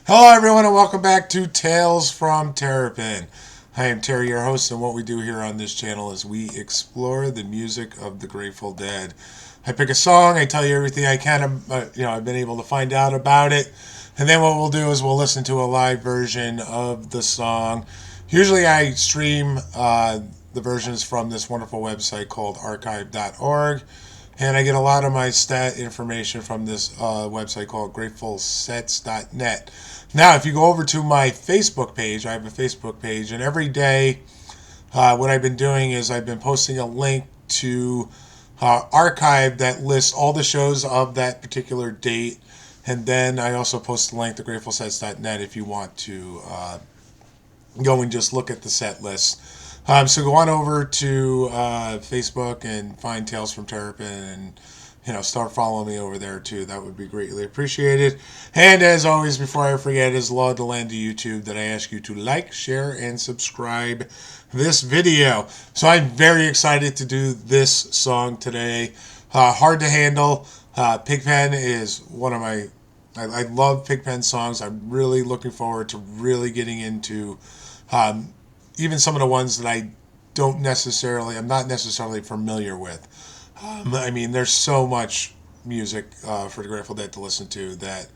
Hello, everyone, and welcome back to Tales from Terrapin. I am Terry, your host, and what we do here on this channel is we explore the music of the Grateful Dead. I pick a song, I tell you everything I can, I've been able to find out about it, and then what we'll do is we'll listen to a live version of the song. Usually, I stream the versions from this wonderful website called archive.org. And I get a lot of my stat information from this website called gratefulsets.net. Now, if you go over to my Facebook page, I have a Facebook page, and every day what I've been doing is I've been posting a link to archive that lists all the shows of that particular date. And then I also post a link to gratefulsets.net if you want to go and just look at the set list. So go on over to Facebook and find Tales from Terrapin and start following me over there too. That would be greatly appreciated. And as always, before I forget, it is law to land to YouTube that I ask you to like, share, and subscribe this video. So I'm very excited to do this song today. Hard to Handle. Pigpen is one of my... I love Pigpen songs. I'm really looking forward to really getting into even some of the ones that I'm not necessarily familiar with. There's so much music for the Grateful Dead to listen to that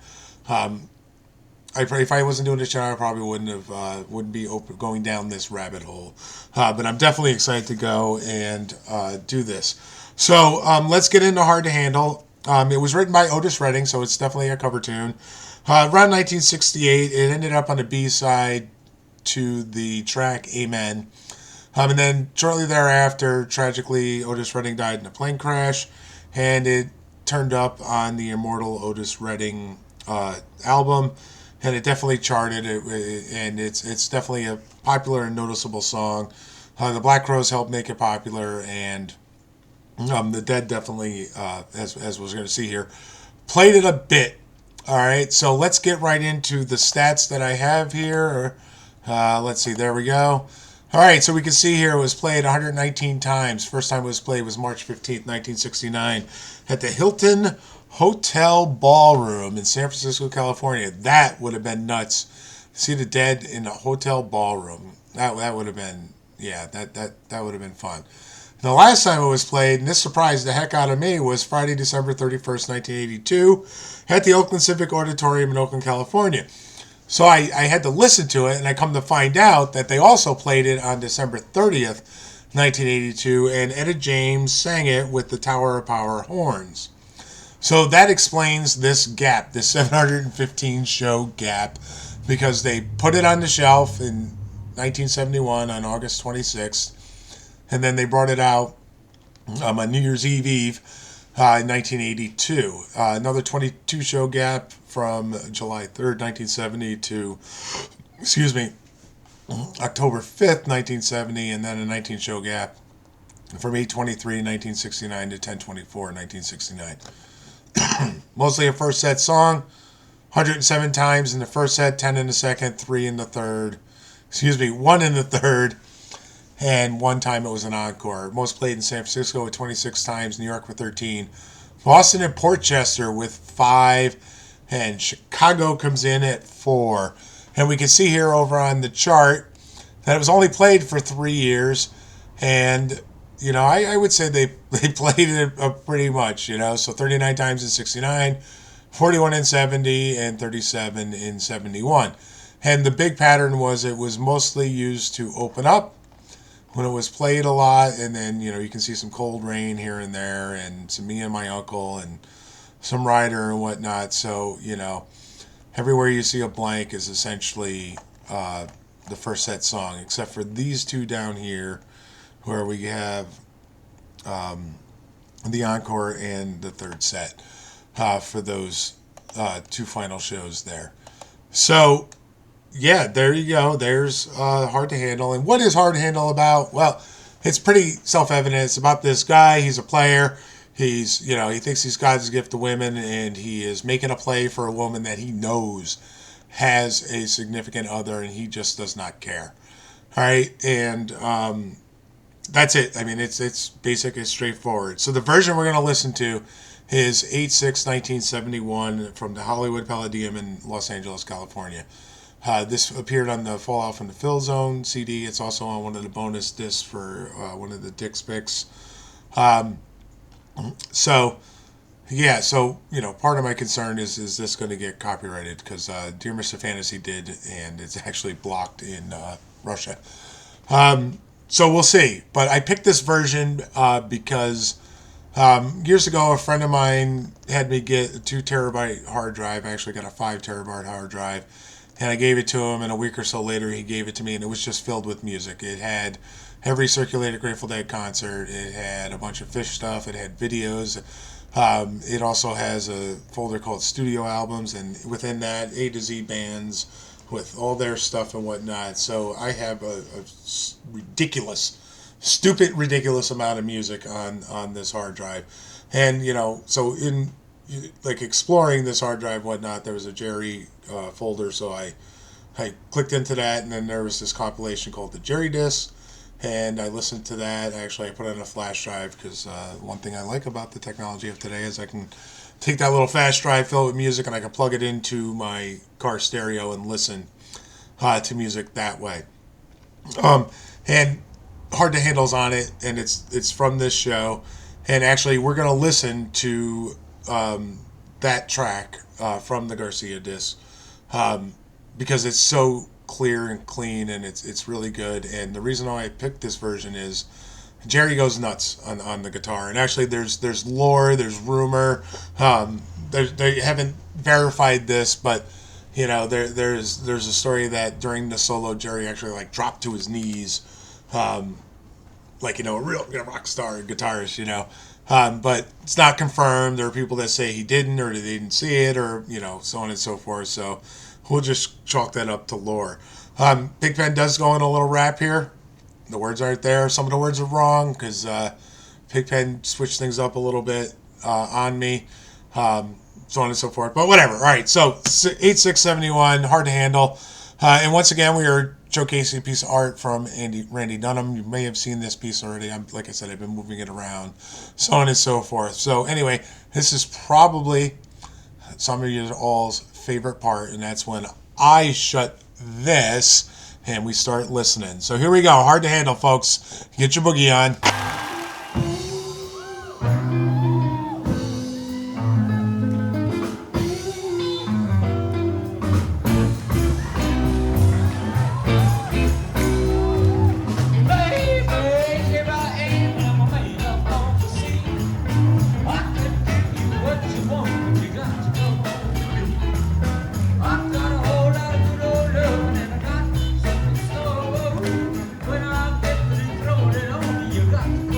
if I wasn't doing this channel, I probably wouldn't be going down this rabbit hole. But I'm definitely excited to go and do this. So let's get into Hard to Handle. It was written by Otis Redding, so it's definitely a cover tune. Around 1968, it ended up on the B-side to the track Amen. And then shortly thereafter, tragically, Otis Redding died in a plane crash, and it turned up on the immortal Otis Redding album, and it definitely charted. And it's definitely a popular and noticeable song. The Black Crowes helped make it popular, and the Dead definitely, as we're going to see here, played it a bit. All right, so let's get right into the stats that I have here. Let's see, there we go. All right, so we can see here it was played 119 times. First time it was played was March 15th, 1969 at the Hilton Hotel Ballroom in San Francisco, California. That would have been nuts. See the Dead in a hotel ballroom. That would have been, that would have been fun. The last time it was played, and this surprised the heck out of me, was Friday, December 31st, 1982 at the Oakland Civic Auditorium in Oakland, California. So I had to listen to it, and I come to find out that they also played it on December 30th, 1982, and Etta James sang it with the Tower of Power horns. So that explains this gap, this 715 show gap, because they put it on the shelf in 1971 on August 26th, and then they brought it out on New Year's Eve in 1982. Another 22 show gap from July 3rd, 1970 to, October 5th, 1970, and then a 19 show gap from 8/23, 1969 to 10/24, 1969. Mostly a first set song, 107 times in the first set, 10 in the second, 3 in the third, 1 in the third, and one time it was an encore. Most played in San Francisco with 26 times, New York with 13, Boston and Portchester with 5, and Chicago comes in at 4. And we can see here over on the chart that it was only played for 3 years. And, I would say they played it pretty much, So 39 times in 69, 41 in 70, and 37 in 71. And the big pattern was it was mostly used to open up when it was played a lot. And then, you can see some Cold Rain here and there, and some Me and My Uncle, and some Rider and whatnot. So, everywhere you see a blank is essentially the first set song, except for these two down here where we have the encore and the third set for those two final shows there. So, yeah, there you go. There's Hard to Handle. And what is Hard to Handle about? Well, it's pretty self-evident. It's about this guy. He's a player. He thinks he's God's gift to women, and he is making a play for a woman that he knows has a significant other, and he just does not care. All right, and that's it. It's basic, it's straightforward. So the version we're going to listen to is 8/6/1971 from the Hollywood Palladium in Los Angeles, California. This appeared on the Fallout from the Fill Zone CD. It's also on one of the bonus discs for one of the Dick's Picks. Um, so, yeah, so, part of my concern is this going to get copyrighted? Because Dear Mr. Fantasy did, and it's actually blocked in Russia. So we'll see. But I picked this version because years ago, a friend of mine had me get a 2 terabyte hard drive. I actually got a 5 terabyte hard drive. And I gave it to him, and a week or so later, he gave it to me, and it was just filled with music. It had every circulated Grateful Dead concert. It had a bunch of Fish stuff. It had videos. It also has a folder called Studio Albums, and within that, A to Z bands with all their stuff and whatnot. So I have a ridiculous, ridiculous amount of music on this hard drive. And, so in like exploring this hard drive and whatnot, there was a Jerry folder, so I clicked into that, and then there was this compilation called the Jerry Disc, and I listened to that. Actually, I put it on a flash drive because one thing I like about the technology of today is I can take that little flash drive, fill it with music, and I can plug it into my car stereo and listen to music that way. And Hard to Handle's on it, and it's from this show. And actually, we're going to listen to that track from the Garcia disc because it's so clear and clean, and it's really good. And the reason why I picked this version is Jerry goes nuts on the guitar. And actually, there's lore, there's rumor. They haven't verified this, but there's a story that during the solo, Jerry actually dropped to his knees, a real rock star guitarist, but it's not confirmed. There are people that say he didn't, or they didn't see it, or so on and so forth. So we'll just chalk that up to lore. Pigpen does go in a little rap here. The words aren't there. Some of the words are wrong because Pigpen switched things up a little bit on me. So on and so forth. But whatever. All right. So 8/6/71, Hard to Handle. And once again, we are showcasing a piece of art from Randy Dunham. You may have seen this piece already. Like I said, I've been moving it around, so on and so forth. So anyway, this is probably some of you all's favorite part, and that's when I shut this and we start listening. So here we go. Hard to Handle, folks. Get your boogie on. Got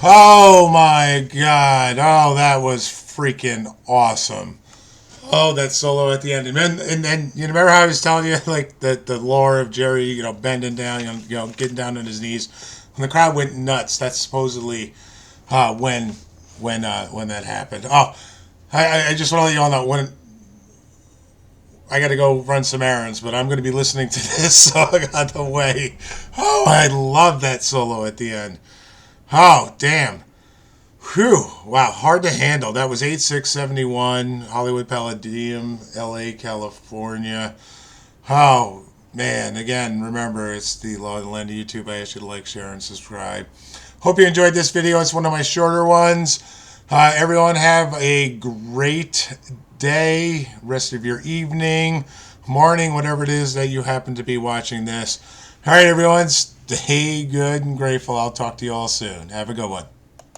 Oh my God. Oh, that was freaking awesome. Oh, that solo at the end, and then you remember how I was telling you like the lore of Jerry, bending down, getting down on his knees, when the crowd went nuts. That's supposedly when when that happened. Oh, I just want to let you all know when I got to go run some errands, but I'm going to be listening to this song on the way. Oh, I love that solo at the end. Oh, damn. Whew. Wow, hard to handle. That was 8671, Hollywood Palladium, LA, California. Oh, man. Again, remember, it's the Law of the Land of YouTube. I ask you to like, share, and subscribe. Hope you enjoyed this video. It's one of my shorter ones. Everyone have a great day, rest of your evening, morning, whatever it is that you happen to be watching this. All right, everyone, stay good and grateful. I'll talk to you all soon. Have a good one.